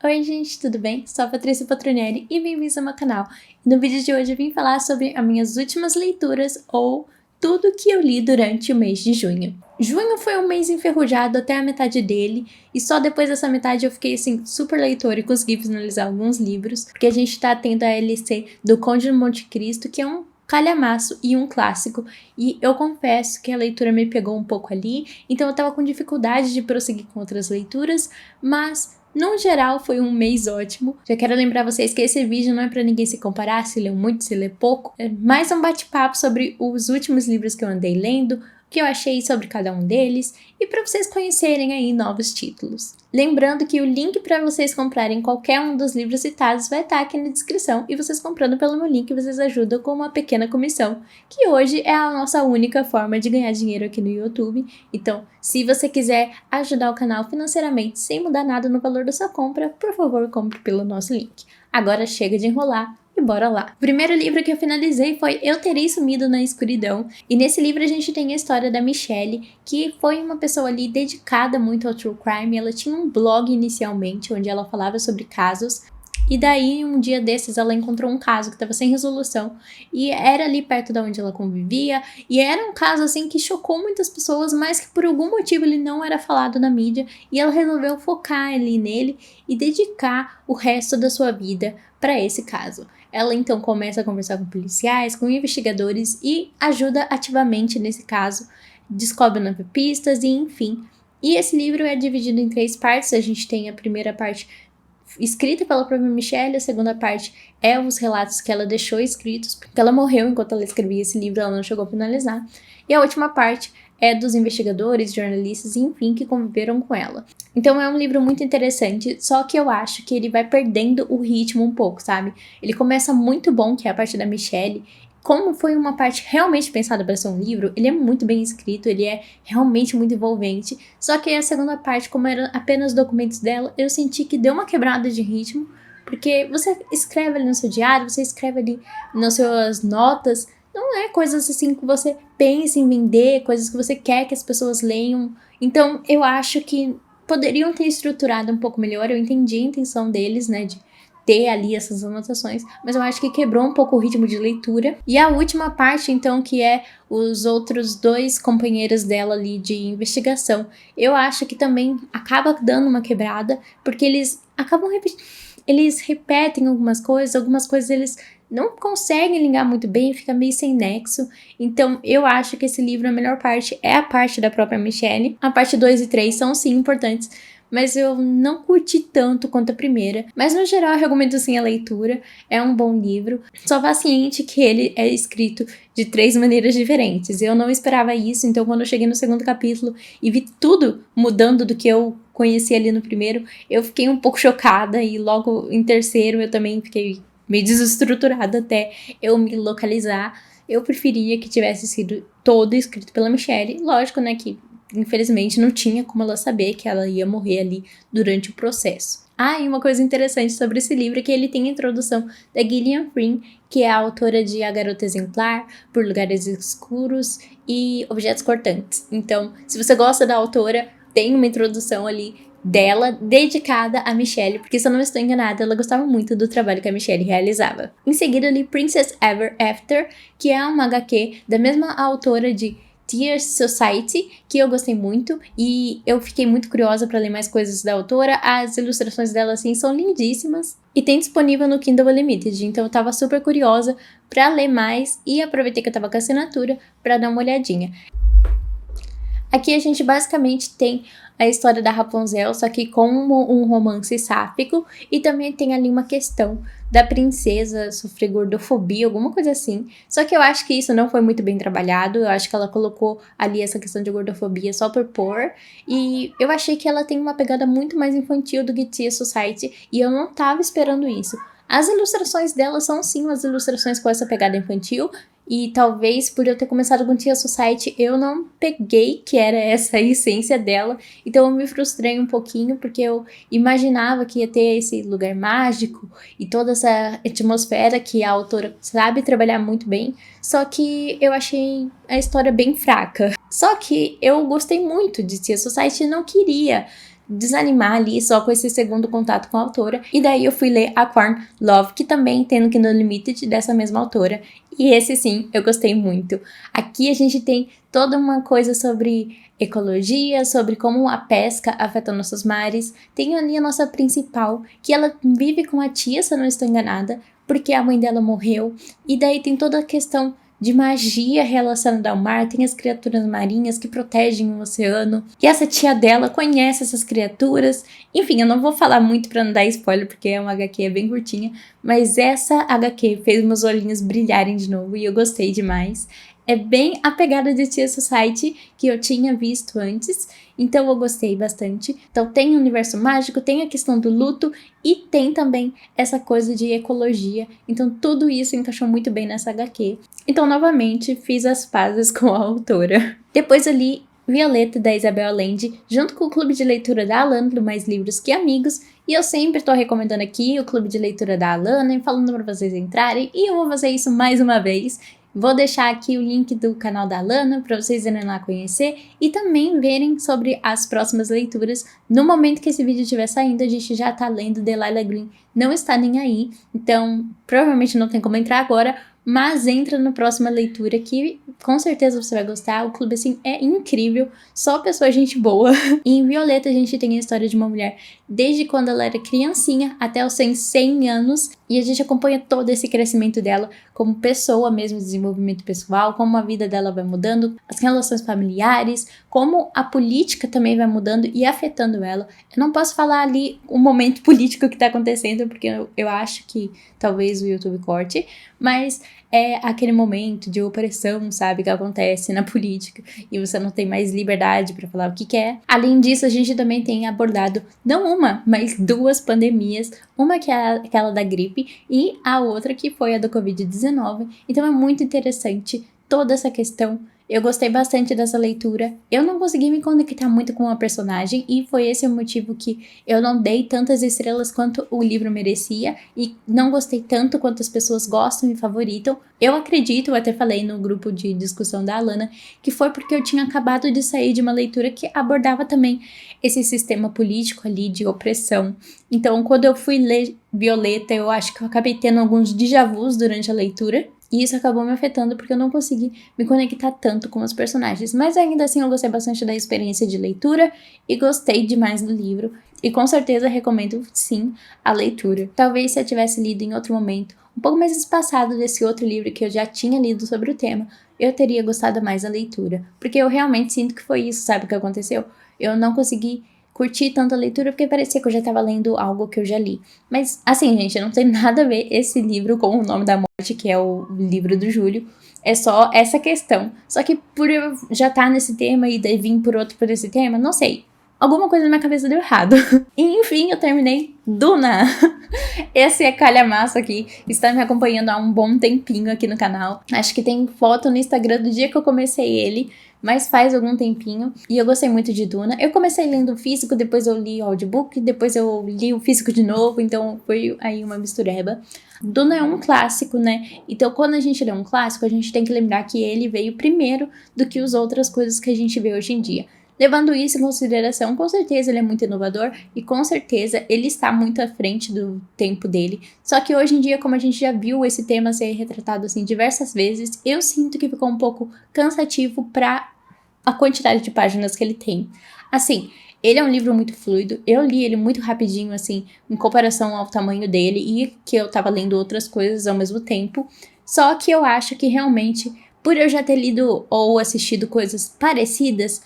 Oi gente, tudo bem? Sou a Patrícia Patronieri e bem-vindos ao meu canal. No vídeo de hoje eu vim falar sobre as minhas últimas leituras ou tudo que eu li durante o mês de junho. Junho foi um mês enferrujado até a metade dele e só depois dessa metade eu fiquei assim super leitora e consegui finalizar alguns livros, porque a gente tá tendo a LC do Conde de Monte Cristo, que é um calhamaço e um clássico, e eu confesso que a leitura me pegou um pouco ali, então eu tava com dificuldade de prosseguir com outras leituras, mas no geral, foi um mês ótimo. Já quero lembrar vocês que esse vídeo não é pra ninguém se comparar, se lê muito, se lê pouco. É mais um bate-papo sobre os últimos livros que eu andei lendo, o que eu achei sobre cada um deles e para vocês conhecerem aí novos títulos. Lembrando que o link para vocês comprarem qualquer um dos livros citados vai estar aqui na descrição e vocês comprando pelo meu link vocês ajudam com uma pequena comissão, que hoje é a nossa única forma de ganhar dinheiro aqui no YouTube. Então, se você quiser ajudar o canal financeiramente sem mudar nada no valor da sua compra, por favor, compre pelo nosso link. Agora chega de enrolar e bora lá! O primeiro livro que eu finalizei foi Eu Terei Sumido na Escuridão, e nesse livro a gente tem a história da Michelle, que foi uma pessoa ali dedicada muito ao true crime. Ela tinha um blog inicialmente, onde ela falava sobre casos, e daí um dia desses ela encontrou um caso que estava sem resolução, e era ali perto de onde ela convivia, e era um caso assim que chocou muitas pessoas, mas que por algum motivo ele não era falado na mídia, e ela resolveu focar ali nele e dedicar o resto da sua vida para esse caso. Ela então começa a conversar com policiais, com investigadores e ajuda ativamente nesse caso, descobre novas pistas e enfim. E esse livro é dividido em 3 partes. A gente tem a primeira parte escrita pela própria Michelle, a segunda parte é os relatos que ela deixou escritos, porque ela morreu enquanto ela escrevia esse livro, ela não chegou a finalizar. E a última parte é dos investigadores, jornalistas, enfim, que conviveram com ela. Então é um livro muito interessante, só que eu acho que ele vai perdendo o ritmo um pouco, sabe? Ele começa muito bom, que é a parte da Michelle. Como foi uma parte realmente pensada para ser um livro, ele é muito bem escrito, ele é realmente muito envolvente. Só que a segunda parte, como eram apenas documentos dela, eu senti que deu uma quebrada de ritmo, porque você escreve ali no seu diário, você escreve ali nas suas notas, não é coisas assim que você pensa em vender, coisas que você quer que as pessoas leiam. Então eu acho que poderiam ter estruturado um pouco melhor. Eu entendi a intenção deles, né, de ter ali essas anotações, mas eu acho que quebrou um pouco o ritmo de leitura. E a última parte, então, que é os outros 2 companheiros dela ali de investigação, eu acho que também acaba dando uma quebrada, porque eles acabam eles repetem algumas coisas eles não conseguem ligar muito bem, fica meio sem nexo. Então eu acho que esse livro, a melhor parte é a parte da própria Michelle. A parte 2 e 3 são sim importantes, mas eu não curti tanto quanto a primeira. Mas no geral eu recomendo sim a leitura, é um bom livro. Só vá ciente que ele é escrito de 3 maneiras diferentes. Eu não esperava isso, então quando eu cheguei no segundo capítulo e vi tudo mudando do que eu conheci ali no primeiro, eu fiquei um pouco chocada, e logo em terceiro eu também fiquei meio desestruturada até eu me localizar. Eu preferia que tivesse sido todo escrito pela Michelle. Lógico, né, que infelizmente não tinha como ela saber que ela ia morrer ali durante o processo. Ah, e uma coisa interessante sobre esse livro é que ele tem a introdução da Gillian Flynn, que é a autora de A Garota Exemplar, Por Lugares Escuros e Objetos Cortantes. Então, se você gosta da autora, tem uma introdução ali dela dedicada a Michelle, porque se eu não estou enganada, ela gostava muito do trabalho que a Michelle realizava. Em seguida ali, Princess Ever After, que é uma HQ da mesma autora de Tears Society, que eu gostei muito e eu fiquei muito curiosa para ler mais coisas da autora. As ilustrações dela assim são lindíssimas e tem disponível no Kindle Unlimited, então eu tava super curiosa para ler mais e aproveitei que eu tava com a assinatura para dar uma olhadinha. Aqui a gente basicamente tem a história da Rapunzel, só que com um romance sáfico, e também tem ali uma questão da princesa sofrer gordofobia, alguma coisa assim. Só que eu acho que isso não foi muito bem trabalhado, eu acho que ela colocou ali essa questão de gordofobia só por pôr, e eu achei que ela tem uma pegada muito mais infantil do que Tia Society, e eu não tava esperando isso. As ilustrações dela são sim umas ilustrações com essa pegada infantil, e talvez por eu ter começado com Tia Society eu não peguei que era essa a essência dela, então eu me frustrei um pouquinho porque eu imaginava que ia ter esse lugar mágico e toda essa atmosfera que a autora sabe trabalhar muito bem, só que eu achei a história bem fraca. Só que eu gostei muito de Tia Society e não queria desanimar ali só com esse segundo contato com a autora. E daí eu fui ler A Corn Love, que também tem no Kindle Unlimited dessa mesma autora. E esse sim, eu gostei muito. Aqui a gente tem toda uma coisa sobre ecologia, sobre como a pesca afeta nossos mares. Tem ali a nossa principal, que ela vive com a tia, se eu não estou enganada, porque a mãe dela morreu. E daí tem toda a questão de magia relacionada ao mar, tem as criaturas marinhas que protegem o oceano, e essa tia dela conhece essas criaturas. Enfim, eu não vou falar muito pra não dar spoiler, porque é uma HQ bem curtinha, mas essa HQ fez meus olhinhos brilharem de novo e eu gostei demais. É bem a pegada de Tia Society que eu tinha visto antes, então eu gostei bastante. Então tem o universo mágico, tem a questão do luto e tem também essa coisa de ecologia. Então tudo isso encaixou muito bem nessa HQ. Então novamente fiz as pazes com a autora. Depois eu li Violeta, da Isabel Allende, junto com o clube de leitura da Alana, do Mais Livros que Amigos. E eu sempre tô recomendando aqui o clube de leitura da Alana e falando pra vocês entrarem. E eu vou fazer isso mais uma vez. Vou deixar aqui o link do canal da Alana para vocês irem lá conhecer e também verem sobre as próximas leituras. No momento que esse vídeo estiver saindo, a gente já tá lendo Delilah Green, Não Está Nem Aí, então provavelmente não tem como entrar agora, mas entra na próxima leitura que com certeza você vai gostar. O clube, assim, é incrível, só pessoa gente boa. E em Violeta a gente tem a história de uma mulher desde quando ela era criancinha até os 100 anos, e a gente acompanha todo esse crescimento dela como pessoa mesmo, desenvolvimento pessoal, como a vida dela vai mudando, as relações familiares, como a política também vai mudando e afetando ela. Eu não posso falar ali o momento político que tá acontecendo, porque eu acho que talvez o YouTube corte, mas é aquele momento de opressão, sabe, que acontece na política e você não tem mais liberdade para falar o que quer. Além disso, a gente também tem abordado não uma, mas duas pandemias, uma que é aquela da gripe e a outra que foi a do Covid-19. Então é muito interessante toda essa questão. Eu gostei bastante dessa leitura. Eu não consegui me conectar muito com a personagem e foi esse o motivo que eu não dei tantas estrelas quanto o livro merecia e não gostei tanto quanto as pessoas gostam e favoritam. Eu acredito, eu até falei no grupo de discussão da Alana, que foi porque eu tinha acabado de sair de uma leitura que abordava também esse sistema político ali de opressão. Então, quando eu fui ler Violeta, eu acho que eu acabei tendo alguns déjà vus durante a leitura. E isso acabou me afetando porque eu não consegui me conectar tanto com os personagens. Mas ainda assim eu gostei bastante da experiência de leitura e gostei demais do livro. E com certeza recomendo sim a leitura. Talvez se eu tivesse lido em outro momento, um pouco mais espaçado desse outro livro que eu já tinha lido sobre o tema, eu teria gostado mais da leitura. Porque eu realmente sinto que foi isso, sabe o que aconteceu? Eu não consegui curti tanto a leitura porque parecia que eu já tava lendo algo que eu já li. Mas, assim, gente, não tem nada a ver esse livro com O Nome da Morte, que é o livro do Júlio. É só essa questão. Só que por eu já estar nesse tema e daí vir por outro por esse tema, não sei. Alguma coisa na minha cabeça deu errado. E, enfim, eu terminei Duna. Esse é calhamaço aqui. Está me acompanhando há um bom tempinho aqui no canal. Acho que tem foto no Instagram do dia que eu comecei ele, mas faz algum tempinho, e eu gostei muito de Duna. Eu comecei lendo o físico, depois eu li o audiobook, depois eu li o físico de novo, então foi aí uma mistureba. Duna é um clássico, né? Então quando a gente lê um clássico, a gente tem que lembrar que ele veio primeiro do que as outras coisas que a gente vê hoje em dia. Levando isso em consideração, com certeza ele é muito inovador e com certeza ele está muito à frente do tempo dele. Só que hoje em dia, como a gente já viu esse tema ser retratado assim diversas vezes, eu sinto que ficou um pouco cansativo para a quantidade de páginas que ele tem. Assim, ele é um livro muito fluido, eu li ele muito rapidinho, assim, em comparação ao tamanho dele e que eu tava lendo outras coisas ao mesmo tempo. Só que eu acho que realmente, por eu já ter lido ou assistido coisas parecidas,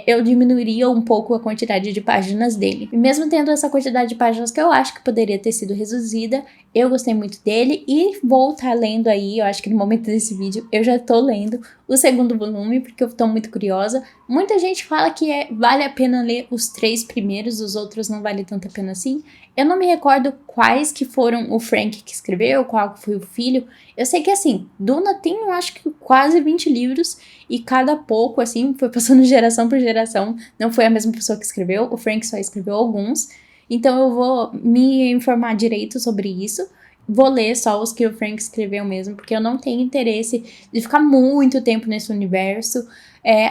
eu diminuiria um pouco a quantidade de páginas dele. E mesmo tendo essa quantidade de páginas que eu acho que poderia ter sido reduzida, eu gostei muito dele e vou estar lendo aí, eu acho que no momento desse vídeo eu já tô lendo o segundo volume, porque eu tô muito curiosa. Muita gente fala que vale a pena ler os 3 primeiros, os outros não vale tanto a pena assim. Eu não me recordo quais que foram o Frank que escreveu, qual que foi o filho. Eu sei que assim, Duna tem, eu acho que quase 20 livros, e cada pouco, assim, foi passando geração por geração. Não foi a mesma pessoa que escreveu, o Frank só escreveu alguns. Então eu vou me informar direito sobre isso. Vou ler só os que o Frank escreveu mesmo, porque eu não tenho interesse de ficar muito tempo nesse universo.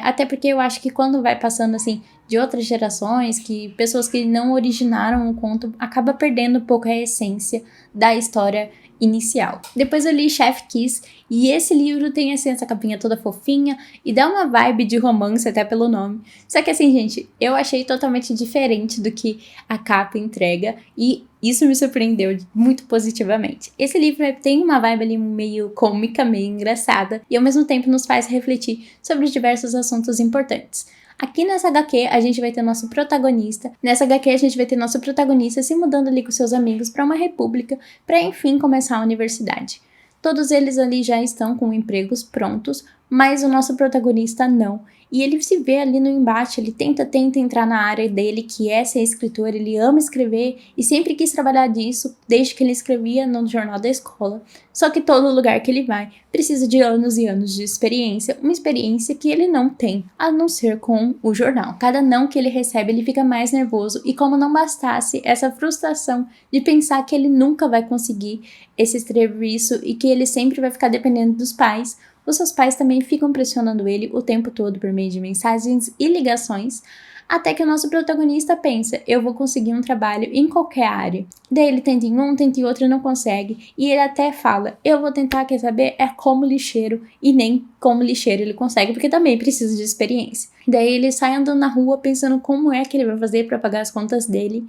Até porque eu acho que quando vai passando, assim, de outras gerações, que pessoas que não originaram o conto, acaba perdendo um pouco a essência da história inicial. Depois eu li Chef Kiss, e esse livro tem, assim, essa capinha toda fofinha, e dá uma vibe de romance até pelo nome. Só que assim, gente, eu achei totalmente diferente do que a capa entrega, e isso me surpreendeu muito positivamente. Esse livro tem uma vibe ali meio cômica, meio engraçada, e ao mesmo tempo nos faz refletir sobre diversos assuntos importantes. Aqui nessa HQ, a gente vai ter nosso protagonista. Nessa HQ, a gente vai ter nosso protagonista se mudando ali com seus amigos para uma república, para enfim começar a universidade. Todos eles ali já estão com empregos prontos, mas o nosso protagonista não. E ele se vê ali no embate, ele tenta entrar na área dele, que é ser escritor, ele ama escrever e sempre quis trabalhar disso, desde que ele escrevia no jornal da escola. Só que todo lugar que ele vai precisa de anos e anos de experiência, uma experiência que ele não tem, a não ser com o jornal. Cada não que ele recebe, ele fica mais nervoso, e como não bastasse essa frustração de pensar que ele nunca vai conseguir esse serviço e que ele sempre vai ficar dependendo dos pais, os seus pais também ficam pressionando ele o tempo todo por meio de mensagens e ligações, até que o nosso protagonista pensa, eu vou conseguir um trabalho em qualquer área. Daí ele tenta em um, tenta em outro e não consegue, e ele até fala, eu vou tentar, quer saber, como lixeiro, e nem como lixeiro ele consegue, porque também precisa de experiência. Daí ele sai andando na rua pensando como é que ele vai fazer para pagar as contas dele,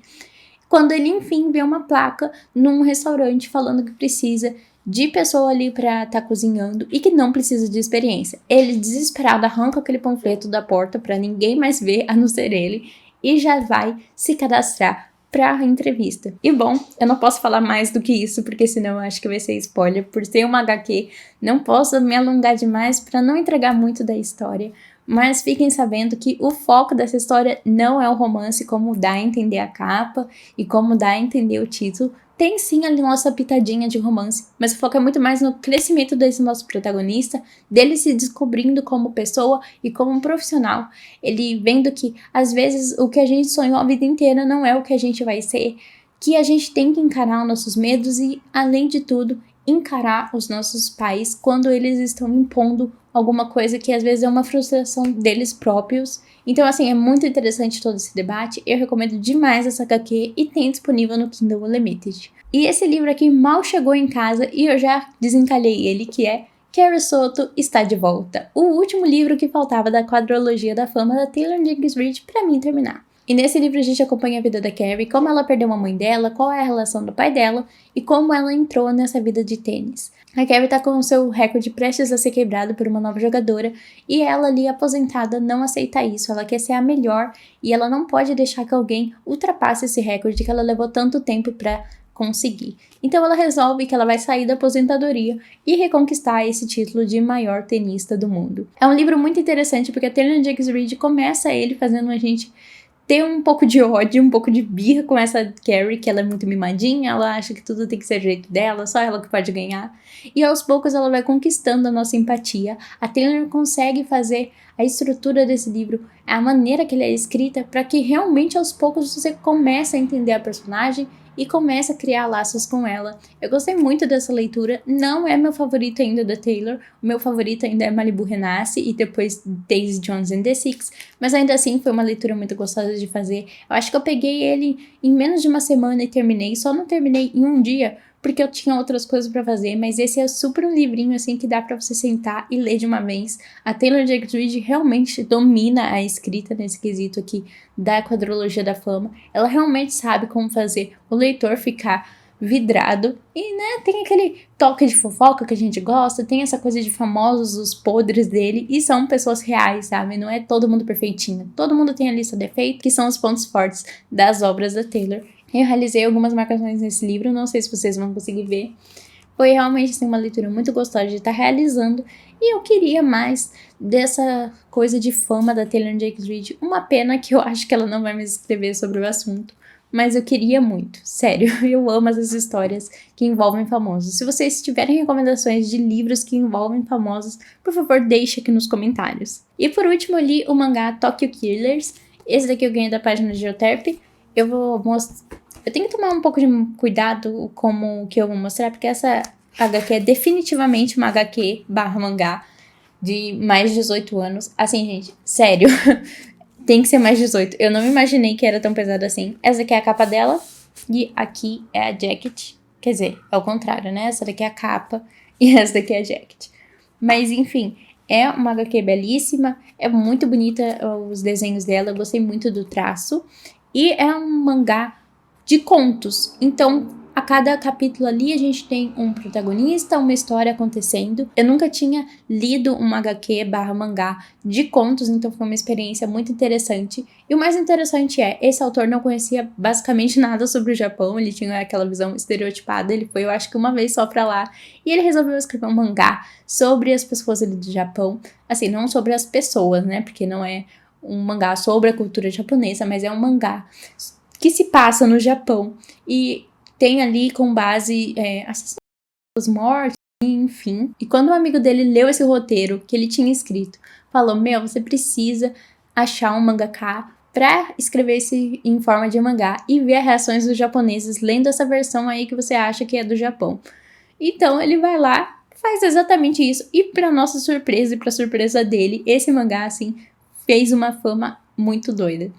quando ele enfim vê uma placa num restaurante falando que precisa de pessoa ali pra estar cozinhando e que não precisa de experiência. Ele, desesperado, arranca aquele panfleto da porta pra ninguém mais ver, a não ser ele, e já vai se cadastrar pra entrevista. E bom, eu não posso falar mais do que isso, porque senão eu acho que vai ser spoiler. Por ser uma HQ, não posso me alongar demais pra não entregar muito da história. Mas fiquem sabendo que o foco dessa história não é o romance, como dá a entender a capa e como dá a entender o título. Tem sim ali nossa pitadinha de romance, mas o foco é muito mais no crescimento desse nosso protagonista, dele se descobrindo como pessoa e como profissional. Ele vendo que, às vezes, o que a gente sonhou a vida inteira não é o que a gente vai ser, que a gente tem que encarar os nossos medos e, além de tudo, encarar os nossos pais quando eles estão impondo alguma coisa que às vezes é uma frustração deles próprios. Então, assim, é muito interessante todo esse debate. Eu recomendo demais essa HQ e tem disponível no Kindle Unlimited. E esse livro aqui mal chegou em casa e eu já desencalhei ele, que é Carrie Soto está de volta, o último livro que faltava da quadrologia da fama da Taylor Jenkins Reid para mim terminar. E nesse livro a gente acompanha a vida da Carrie, como ela perdeu a mãe dela, qual é a relação do pai dela e como ela entrou nessa vida de tênis. A Carrie tá com o seu recorde prestes a ser quebrado por uma nova jogadora e ela ali aposentada não aceita isso, ela quer ser a melhor e ela não pode deixar que alguém ultrapasse esse recorde que ela levou tanto tempo pra conseguir. Então ela resolve que ela vai sair da aposentadoria e reconquistar esse título de maior tenista do mundo. É um livro muito interessante porque a Taylor Jenkins Reid começa ele fazendo a gente ter um pouco de ódio, um pouco de birra com essa Carrie, que ela é muito mimadinha, ela acha que tudo tem que ser do jeito dela, só ela que pode ganhar. E aos poucos ela vai conquistando a nossa empatia. A Taylor consegue fazer a estrutura desse livro, a maneira que ele é escrita, para que realmente aos poucos você comece a entender a personagem e começa a criar laços com ela. Eu gostei muito dessa leitura, não é meu favorito ainda da Taylor, o meu favorito ainda é Malibu Renasce e depois Daisy Jones and the Six, mas ainda assim foi uma leitura muito gostosa de fazer. Eu acho que eu peguei ele em menos de uma semana e terminei, só não terminei em um dia, porque eu tinha outras coisas pra fazer, mas esse é super um livrinho assim que dá pra você sentar e ler de uma vez. A Taylor Jenkins Reid realmente domina a escrita nesse quesito aqui da quadrologia da fama. Ela realmente sabe como fazer o leitor ficar vidrado e, né, tem aquele toque de fofoca que a gente gosta, tem essa coisa de famosos, os podres dele, e são pessoas reais, sabe? Não é todo mundo perfeitinho. Todo mundo tem a lista de defeitos, que são os pontos fortes das obras da Taylor. Eu realizei algumas marcações nesse livro, não sei se vocês vão conseguir ver. Foi realmente assim, uma leitura muito gostosa de estar realizando. E eu queria mais dessa coisa de fama da Taylor Jenkins Reid. Uma pena que eu acho que ela não vai mais escrever sobre o assunto. Mas eu queria muito, sério. Eu amo essas histórias que envolvem famosos. Se vocês tiverem recomendações de livros que envolvem famosos, por favor, deixe aqui nos comentários. E por último, eu li o mangá Tokyo Killers. Esse daqui eu ganhei da página de Geoterp. Eu vou mostrar. Eu tenho que tomar um pouco de cuidado como que eu vou mostrar, porque essa HQ é definitivamente uma HQ / mangá. de mais de 18 anos. Assim, gente, sério, tem que ser mais de 18. Eu não imaginei que era tão pesado assim. Essa aqui é a capa dela e aqui é a jacket. Quer dizer, é o contrário, né? Essa daqui é a capa e essa daqui é a jacket. Mas, enfim, é uma HQ belíssima, é muito bonita os desenhos dela, eu gostei muito do traço. E é um mangá de contos, então a cada capítulo ali a gente tem um protagonista, uma história acontecendo. Eu nunca tinha lido uma HQ/mangá de contos, então foi uma experiência muito interessante. E o mais interessante esse autor não conhecia basicamente nada sobre o Japão, ele tinha aquela visão estereotipada, ele foi, eu acho que uma vez só pra lá, e ele resolveu escrever um mangá sobre as pessoas ali do Japão, assim, não sobre as pessoas, né, porque não é um mangá sobre a cultura japonesa, mas é um mangá que se passa no Japão e tem ali com base assassinatos, mortes, enfim. E quando um amigo dele leu esse roteiro que ele tinha escrito, falou, você precisa achar um mangaka pra escrever isso em forma de mangá e ver as reações dos japoneses lendo essa versão aí que você acha que é do Japão. Então ele vai lá, faz exatamente isso e pra nossa surpresa e pra surpresa dele, esse mangá, assim, fez uma fama muito doida.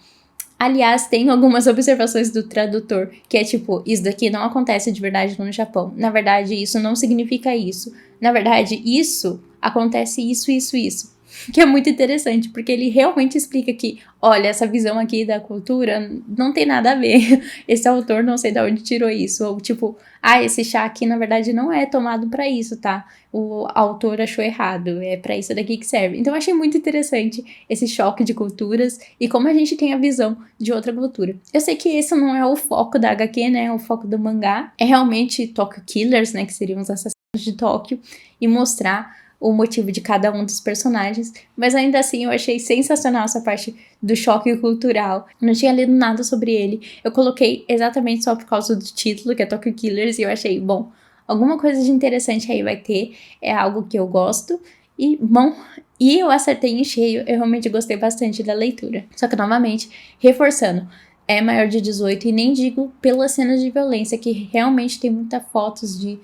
Aliás, tem algumas observações do tradutor, que é tipo, isso daqui não acontece de verdade no Japão. Na verdade, isso não significa isso. Na verdade, isso acontece isso. Que é muito interessante, porque ele realmente explica que, olha, essa visão aqui da cultura não tem nada a ver. Esse autor não sei de onde tirou isso. Ou tipo, esse chá aqui na verdade não é tomado pra isso, tá? O autor achou errado, é pra isso daqui que serve. Então eu achei muito interessante esse choque de culturas e como a gente tem a visão de outra cultura. Eu sei que esse não é o foco da HQ, né? O foco do mangá é realmente Tokyo Killers, né? Que seriam os assassinos de Tóquio, e mostrar o motivo de cada um dos personagens, mas ainda assim eu achei sensacional essa parte do choque cultural. Eu não tinha lido nada sobre ele, eu coloquei exatamente só por causa do título, que é Tokyo Killers, e eu achei, bom, alguma coisa de interessante aí vai ter, é algo que eu gosto, e bom, e eu acertei em cheio, eu realmente gostei bastante da leitura. Só que, novamente, reforçando, é maior de 18 e nem digo pelas cenas de violência, que realmente tem muitas fotos de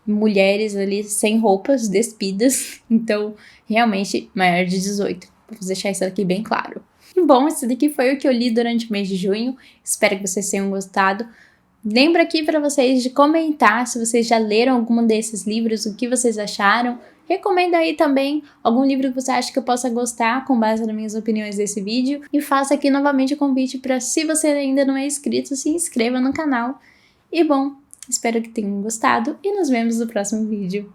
mulheres ali sem roupas, despidas, então realmente maior de 18. Vou deixar isso aqui bem claro. E bom, esse daqui foi o que eu li durante o mês de junho, espero que vocês tenham gostado. Lembro aqui para vocês de comentar se vocês já leram algum desses livros, o que vocês acharam. Recomenda aí também algum livro que você acha que eu possa gostar com base nas minhas opiniões desse vídeo. E faça aqui novamente o convite para, se você ainda não é inscrito, se inscreva no canal. E bom, espero que tenham gostado e nos vemos no próximo vídeo.